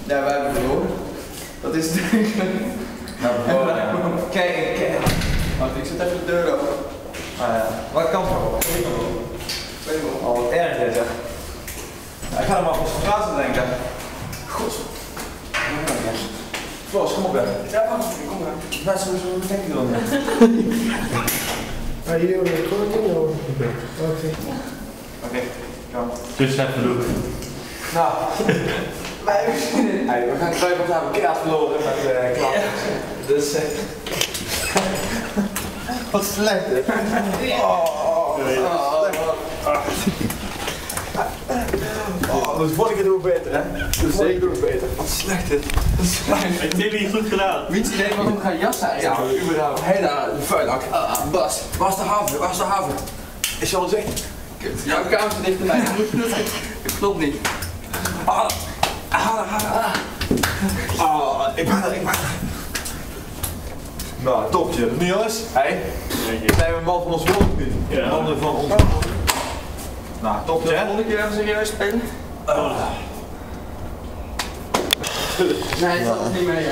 Ja, wij hebben verloren. Dat is het. Kijk. Wacht, ik zet even de deur open. Wat kan voor? Oh, wat erg dit, zeg. Ja, ik ga er maar op straat denken. God. Floris, kom op, hè. Ja, wacht, kom maar. Nou, sowieso, wat denk je dan? Maar hier heb ik gewoon dingen over. Oké, kom. Dus even doen. Nou, wij hebben zin in. Hey, we gaan kruipen, want we hebben keihard verloren met klappen. Dus, wat slecht, hè? Dus vorige keer doen we beter, hè? Dus zeker doen we beter. Wat slecht, dit. Ik heb jullie goed gedaan. Wie het idee waarom ik ga jassen eigenlijk? Ja, überhaupt. Hé daar, de vuilak. Bas, waar is de haven? Waar is de haven? Is je al zeggen? Jouw kamer zit dicht bij mij. Dat klopt niet. Ik ben er. Nou, topje. Nu jongens. Hey. Zijn we een man van ons woord nu? Ja. Mannen van ons. Nou, topje. De volgende keer even serieus spelen? Nee, dat is niet mee.